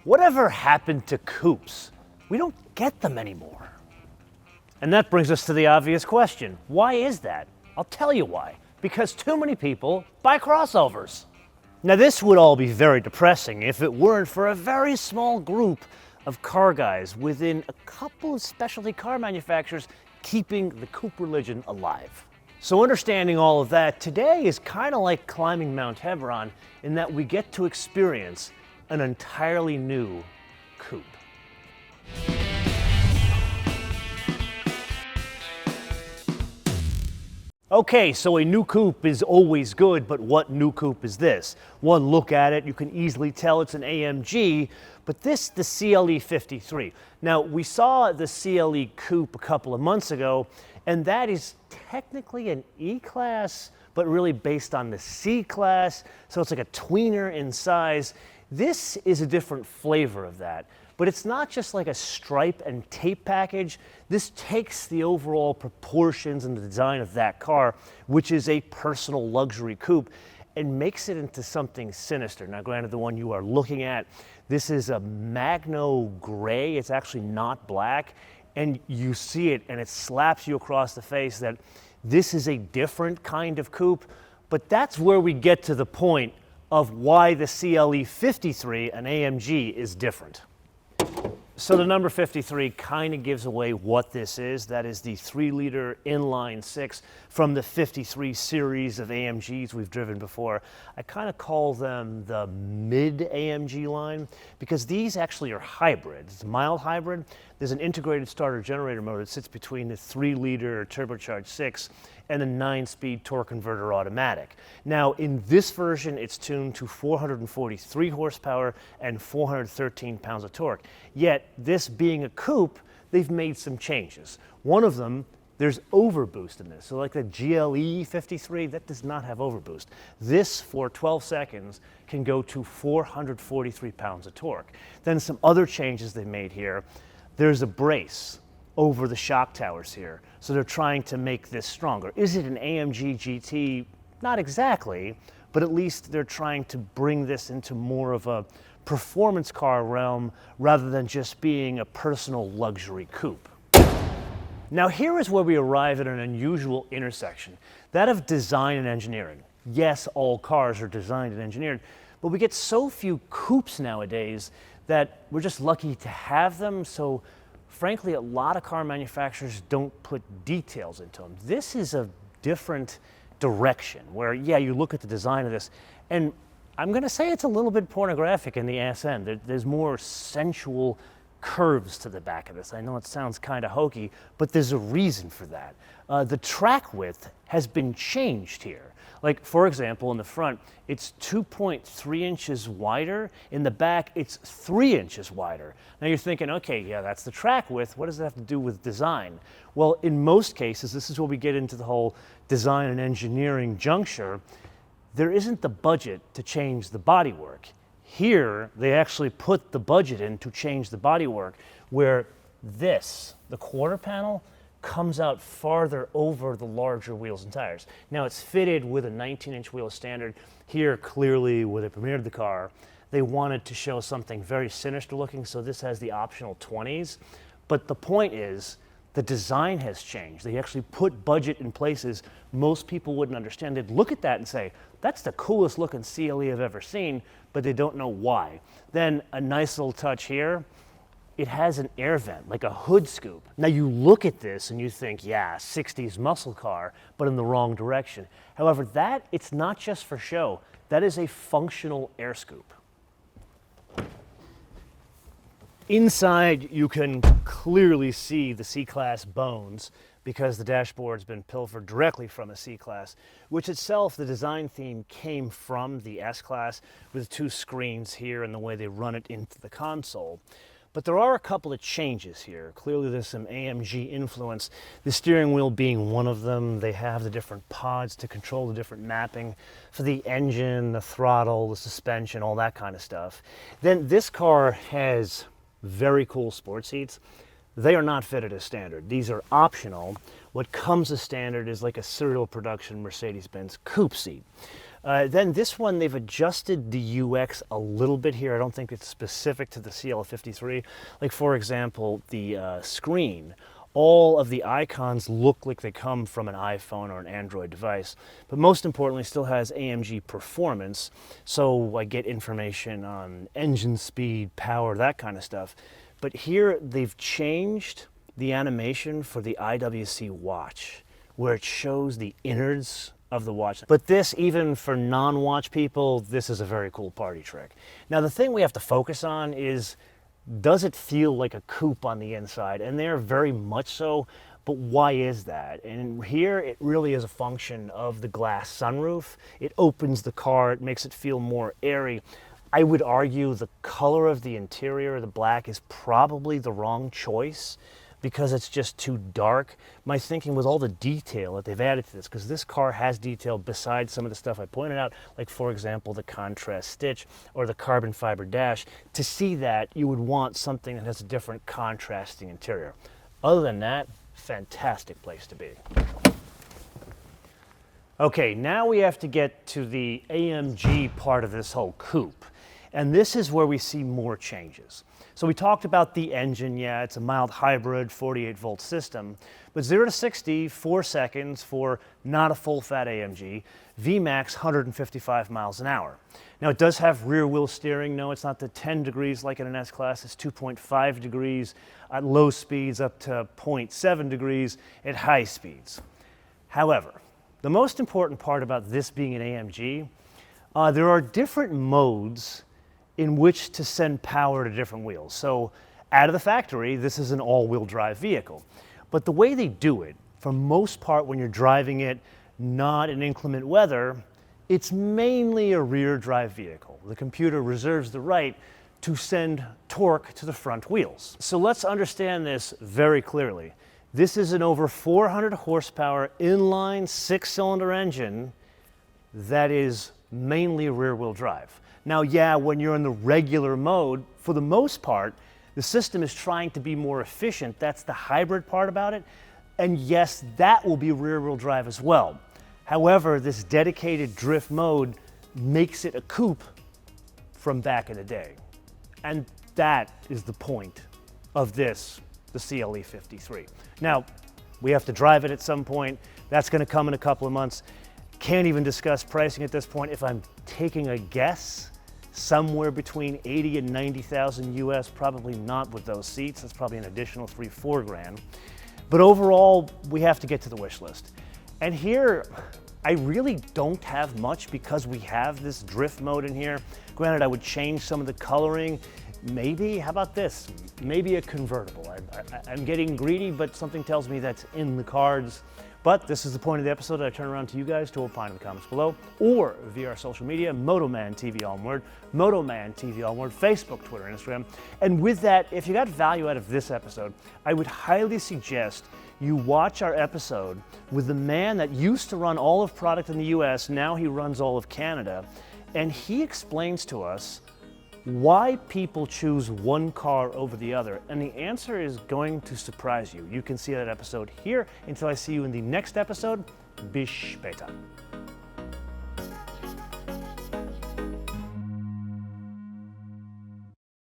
Whatever happened to coupes? We don't get them anymore. And that brings us to the obvious question. Why is that? I'll tell you why. Because too many people buy crossovers. Now this would all be very depressing if it weren't for a very small group of car guys within a couple of specialty car manufacturers keeping the coupe religion alive. So understanding all of that, today is kind of like climbing Mount Hebron in that we get to experience an entirely new coupe. Okay, so a new coupe is always good, but what new coupe is this? One look at it, you can easily tell it's an AMG, but this, the CLE 53. Now, we saw the CLE coupe a couple of months ago, and that is technically an E-Class, but really based on the C-Class, so it's like a tweener in size. This is a different flavor of that, but it's not just like a stripe and tape package. This takes the overall proportions and the design of that car, which is a personal luxury coupe, and makes it into something sinister. Now, granted, the one you are looking at, this is a Magno gray. It's actually not black, and you see it, and it slaps you across the face that this is a different kind of coupe, but that's where we get to the point of why the CLE 53, an AMG, is different. So the number 53 kind of gives away what this is. That is the 3-liter inline 6 from the 53 series of AMGs we've driven before. I kind of call them the mid-AMG line because these actually are hybrids. It's a mild hybrid. There's an integrated starter generator motor that sits between the 3-liter turbocharged 6 and a 9-speed torque converter automatic. Now, in this version, it's tuned to 443 horsepower and 413 pounds of torque. Yet, this being a coupe, they've made some changes. One of them, there's overboost in this. So like the GLE 53, that does not have overboost. This, for 12 seconds, can go to 443 pounds of torque. Then some other changes they made here. There's a brace over the shock towers here. So they're trying to make this stronger. Is it an AMG GT? Not exactly, but at least they're trying to bring this into more of a performance car realm rather than just being a personal luxury coupe. Now here is where we arrive at an unusual intersection, that of design and engineering. Yes, all cars are designed and engineered, but we get so few coupes nowadays that we're just lucky to have them, so frankly, a lot of car manufacturers don't put details into them. This is a different direction where, yeah, you look at the design of this, and I'm going to say it's a little bit pornographic in the ass end. There's more sensual curves to the back of this. I know it sounds kind of hokey, but there's a reason for that. The track width has been changed here. Like, for example, in the front, it's 2.3 inches wider. In the back, it's 3 inches wider. Now you're thinking, okay, yeah, that's the track width. What does that have to do with design? Well, in most cases, this is where we get into the whole design and engineering juncture. There isn't the budget to change the bodywork. Here, they actually put the budget in to change the bodywork, where this, the quarter panel, comes out farther over the larger wheels and tires. Now it's fitted with a 19-inch wheel standard. Here, clearly, where they premiered the car, they wanted to show something very sinister looking, so this has the optional 20s. But the point is, the design has changed. They actually put budget in places most people wouldn't understand. They'd look at that and say, that's the coolest looking CLE I've ever seen, but they don't know why. Then a nice little touch here, it has an air vent, like a hood scoop. Now you look at this and you think, yeah, 60s muscle car, but in the wrong direction. However, that, it's not just for show. That is a functional air scoop. Inside, you can clearly see the C-Class bones because the dashboard's been pilfered directly from a C-Class, which itself, the design theme came from the S-Class with 2 screens here and the way they run it into the console. But there are a couple of changes here. Clearly there's some AMG influence, the steering wheel being one of them. They have the different pods to control the different mapping for the engine, the throttle, the suspension, all that kind of stuff. Then this car has very cool sport seats. They are not fitted as standard. These are optional. What comes as standard is like a serial production Mercedes-Benz coupe seat. Then this one, they've adjusted the UX a little bit here. I don't think it's specific to the CL53. Like for example, the screen. All of the icons look like they come from an iPhone or an Android device, but most importantly still has AMG performance, so I get information on engine speed, power, that kind of stuff. But here they've changed the animation for the IWC watch, where it shows the innards of the watch. But this, even for non-watch people, this is a very cool party trick. Now the thing we have to focus on is, does it feel like a coupe on the inside? And they're very much so, but why is that? And here it really is a function of the glass sunroof. It opens the car, it makes it feel more airy. I would argue the color of the interior, the black, is probably the wrong choice because it's just too dark. My thinking was all the detail that they've added to this, because this car has detail besides some of the stuff I pointed out, like for example the contrast stitch or the carbon fiber dash. To see that, you would want something that has a different contrasting interior. Other than that, fantastic place to be. Okay, now we have to get to the AMG part of this whole coupe. And this is where we see more changes. So we talked about the engine. Yeah, it's a mild hybrid 48-volt system, but 0 to 60, 4 seconds for not a full-fat AMG, VMAX 155 miles an hour. Now it does have rear-wheel steering. No, it's not the 10 degrees like in an S-Class. It's 2.5 degrees at low speeds up to 0.7 degrees at high speeds. However, the most important part about this being an AMG, there are different modes in which to send power to different wheels. So out of the factory, this is an all-wheel drive vehicle. But the way they do it, for most part when you're driving it not in inclement weather, it's mainly a rear drive vehicle. The computer reserves the right to send torque to the front wheels. So let's understand this very clearly. This is an over 400 horsepower inline 6-cylinder engine that is mainly rear-wheel drive. Now, yeah, when you're in the regular mode, for the most part, the system is trying to be more efficient. That's the hybrid part about it. And yes, that will be rear-wheel drive as well. However, this dedicated drift mode makes it a coupe from back in the day. And that is the point of this, the CLE 53. Now, we have to drive it at some point. That's going to come in a couple of months. Can't even discuss pricing at this point. If I'm taking a guess, somewhere between 80 and 90,000 US, probably not with those seats. That's probably an additional 3-4 grand. But overall, we have to get to the wish list. And here, I really don't have much because we have this drift mode in here. Granted, I would change some of the coloring. Maybe, how about this? Maybe a convertible. I'm getting greedy, but something tells me that's in the cards. But this is the point of the episode. I turn around to you guys to opine in the comments below, or via our social media, MotoManTV, all one word, MotoManTV, all one word, Facebook, Twitter, Instagram. And with that, if you got value out of this episode, I would highly suggest you watch our episode with the man that used to run all of product in the US, now he runs all of Canada, and he explains to us why people choose one car over the other, and the answer is going to surprise you. You can see that episode here. Until I see you in the next episode, bis später.